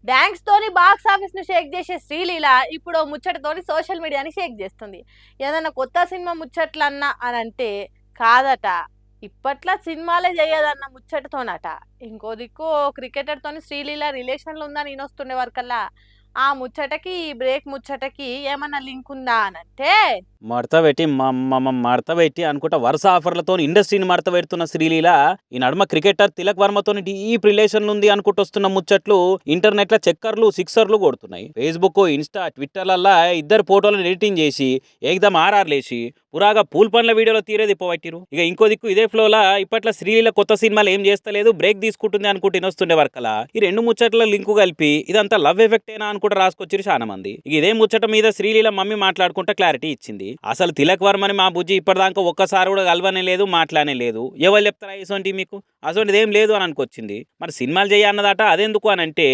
Dance తోని box office ను షేక్ చేసే శ్రీలీల ఇప్పుడు ఓ ముచ్చటతోని సోషల్ మీడియాని షేక్ చేస్తుంది. ఏదైనా కొత్త సినిమా ముచ్చట్లన్నా అని అంటే కాదట, ఇప్పట్లా సినిమాలే చేయదన్న ముచ్చటతోనట. ఇంకో దిక్కు క్రికెటర్ తోని శ్రీలీల రిలేషన్లు ఉందని ఈయనొస్తుండే వరకల్లా ఆ ముచ్చటకి ఈ బ్రేక్ ముచ్చటకి ఏమన్నా లింక్ ఉందా అని అంటే మడత పెట్టి అనుకుంటా వరుస ఆఫర్లతో ఇండస్ట్రీని మడత పెడుతున్న శ్రీలీల ఈ నడుమ క్రికెటర్ తిలక్ వర్మతో డీప్ రిలేషన్ ఉంది అనుకుంటూ వస్తున్న ముచ్చట్లు ఇంటర్నెట్ లో చెక్కర్లు సిక్సర్లు కొడుతున్నాయి. ఫేస్బుక్, ఇన్స్టా, ట్విట్టర్లల్లా ఇద్దరు ఫోటోలను ఎడిటింగ్ చేసి ఏకదం ఆర్ఆర్లేసి పురాగా పూల్ పనుల వీడియోలో తీరేది పోవట్టిరు. ఇక ఇంకో దిక్కు ఇదే ఫ్లోలా ఇప్పట్లో శ్రీలీల కొత్త సినిమాలు ఏం చేస్తలేదు, బ్రేక్ తీసుకుంటుంది అనుకుంటూ వినొస్తుండే వరకలా ఈ రెండు ముచ్చట్ల లింకు కలిపి ఇదంతా లవ్ ఎఫెక్ట్ ఏనా అనుకుంటూ రాసుకొచ్చిరు చాలా మంది. ఇక ఇదే ముచ్చట మీద శ్రీలీల మమ్మీ మాట్లాడుకుంటా క్లారిటీ ఇచ్చింది. అసలు తిలక్ వర్మని మా బుజ్జి ఇప్పటిదాకా ఒక్కసారి కూడా కలవనే లేదు, మాట్లాడనే లేదు. ఎవరు చెప్తారా ఇసోంటి మీకు అసోంటిది ఏం లేదు అని అనుకొచ్చింది. మరి సినిమాలు చేయన్నదట, అదెందుకు అని అంటే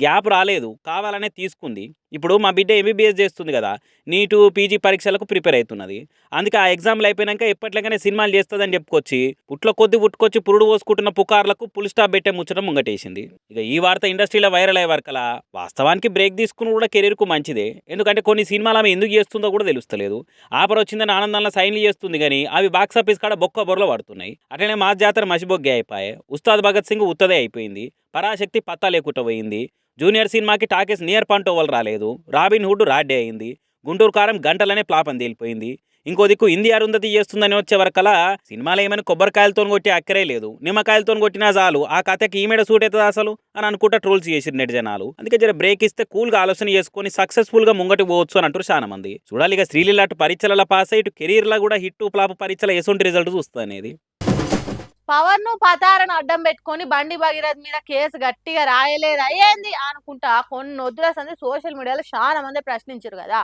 గ్యాప్ రాలేదు, కావాలనే తీసుకుంది. ఇప్పుడు మా బిడ్డ ఎంబీబీఎస్ చేస్తుంది కదా, నీటు పీజీ పరీక్షలకు ప్రిపేర్ అవుతున్నది. అందుకే ఆ ఎగ్జామ్లు అయిపోయినాక ఎప్పట్లేగానే సినిమాలు చేస్తుందని చెప్పుకొచ్చి పుట్ల కొద్ది పుట్టుకొచ్చి పురుడు పోసుకుంటున్న పుకార్లకు పుల్ స్టాప్ పెట్టే ముచ్చట ముంగటేసింది. ఇక ఈ వార్త ఇండస్ట్రీలో వైరల్ అయ్యే వరకలా వాస్తవానికి బ్రేక్ తీసుకుని కూడా కెరీర్కు మంచిదే. ఎందుకంటే కొన్ని సినిమాలు ఆమె ఎందుకు చేస్తుందో కూడా తెలుస్తలేదు. ఆఫర్ వచ్చిందని ఆనందంలో సైన్లు చేస్తుంది కానీ అవి బాక్స్ ఆఫీస్ కాడ బొక్క బొరలో పడుతున్నాయి. అట్లనే మా జాతర మసిబొగ్గే అయిపోయాయి. ఉస్తాద్ భగత్ సింగ్ ఉత్తదే అయిపోయింది. పరాశక్తి పత్తా లేకుండా పోయింది. జూనియర్ సినిమాకి టాకెస్ నియర్ పంటోవల్ రాలేదు. రాబిన్ హుడ్ రాడ్డే అయింది. గుంటూరు కారం గంటలనే ప్లాపని తేలిపోయింది. ఇంకో దిక్కు హిందీ అరుంధతి చేస్తుందని వచ్చే వరకలా సినిమాలు ఏమైనా కొబ్బరికాయలతో కొట్టి అక్కరే లేదు, నిమ్మకాయలతో కొట్టినా చాలు ఆ కథకి ఈమెడ సూట్ అవుతుంది అసలు అని అనుకుంటా ట్రోల్స్ చేసిరు నెట్ జనాలు. అందుకే జర బ్రేక్ ఇస్తే కూల్గా ఆలోచన చేసుకొని సక్సెస్ఫుల్ గా ముంగటి పోవచ్చు అని అంటారు చాలా మంది. చూడాలి ఇక శ్రీలీల అటు పరీక్షల పాస్ అయ్యి ఇటు కెరీర్లో కూడా హిట్ ఫ్లాప్ పరీక్షల ఎసొంటి రిజల్ట్ చూస్తుంది అనేది. పవర్ ను పతారను అడ్డం పెట్టుకొని బండి భగీరథ్ మీద కేసు గట్టిగా రాయలేదు అయ్యేంది అనుకుంటా కొన్ని వద్దుల సంది సోషల్ మీడియాలో చాలా మంది ప్రశ్నించారు కదా.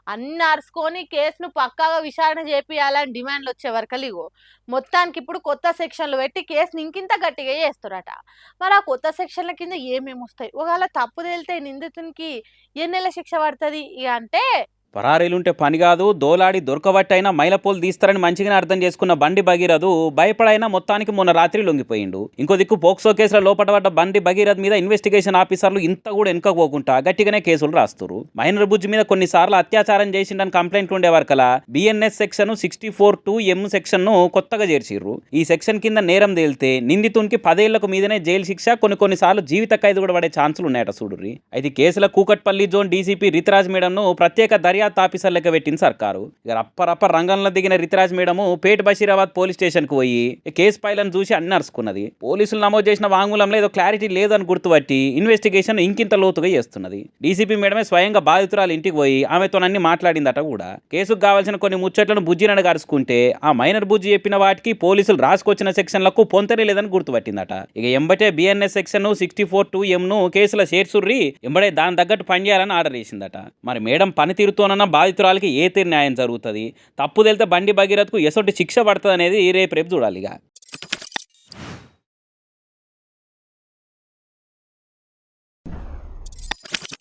అన్ని అరుచుకొని కేసును పక్కాగా విచారణ చేపియాలని డిమాండ్లు వచ్చే వరకలిగో మొత్తానికి ఇప్పుడు కొత్త సెక్షన్లు పెట్టి కేసుని ఇంకింత గట్టిగా చేస్తారట. మరి ఆ కొత్త సెక్షన్ల కింద ఏమేమి వస్తాయి, ఒకవేళ తప్పు తేలితే నిందితునికి ఎన్నెల శిక్ష పడుతుంది ఇక అంటే పరారీలుంటే పని కాదు, దోలాడి దొరకబట్టైనా మైలపోలు తీస్తారని మంచిగానే అర్థం చేసుకున్న బండి భగీరథు భయపడైనా మొత్తానికి మొన్న రాత్రి లొంగిపోయిండు. ఇంకో దిక్కు పోక్సో కేసులో లోపడబడ్డ బండి భగీరథ్ మీద ఇన్వెస్టిగేషన్ ఆఫీసర్లు ఇంత కూడా వెనుకపోకుండా గట్టిగానే కేసులు రాస్తున్నారు. మైనర్ బుజ్జి మీద కొన్నిసార్లు అత్యాచారం చేసిండని కంప్లైంట్లు ఉండే వరకలా బిఎన్ఎస్ సెక్షన్ 64(2)M సెక్షన్ ను కొత్తగా చేర్చిర్రు. ఈ సెక్షన్ కింద నేరం తేలితే నిందితునికి 10 ఏళ్లకు మీదనే జైలు శిక్ష, కొన్నిసార్లు జీవిత ఖైదు కూడా పడే ఛాన్సులు ఉన్నాయట చూడుర్రి. అయితే కేసుల కూకట్పల్లి జోన్ డీసీపీ రితరాజ్ మేడంను ప్రత్యేక దర్యాప్తు ఆఫీసర్ లెక్క పెట్టింది సర్కారు. ఇక రప్ప రంగంలో దిగిన రితరాజ్ మేడము పేట్ బషీరాబాద్ పోలీస్ స్టేషన్ కు పోయి కేసు ఫైలను చూసి అన్ని నడుచుకున్నది. పోలీసులు నమోదు చేసిన వాంగ్మూలంలో ఏదో క్లారిటీ లేదని గుర్తుపట్టి ఇన్వెస్టిగేషన్ ఇంకింత లోతుగా చేస్తున్నది. డీసీపీ మేడమే స్వయంగా బాధితురాలు ఇంటికి పోయి ఆమెతో అన్ని మాట్లాడిందట కూడా. కేసుకు కావాల్సిన కొన్ని ముచ్చట్లను బుజ్జినని గరుచుకుంటే ఆ మైనర్ బుజ్జి చెప్పిన వాటికి పోలీసులు రాసుకొచ్చిన సెక్షన్లకు పొంతనే లేదని గుర్తుపట్టిందట. ఇక ఎంబటే బిఎన్ఎస్ సెక్షన్ 64(2)M ను కేసులో చేర్చుర్రి, ఎంబడే దాని తగ్గట్టు పనిచేయాలని ఆర్డర్ చేసిందట. మరి మేడం పనితీరుతోనన్న బాధితురాలకి ఏ తీరు న్యాయం జరుగుతుంది, తప్పు తెలితే బండి భగీరథ్కు ఎసొంటి శిక్ష పడుతుంది అనేది రేపు చూడాలి ఇక.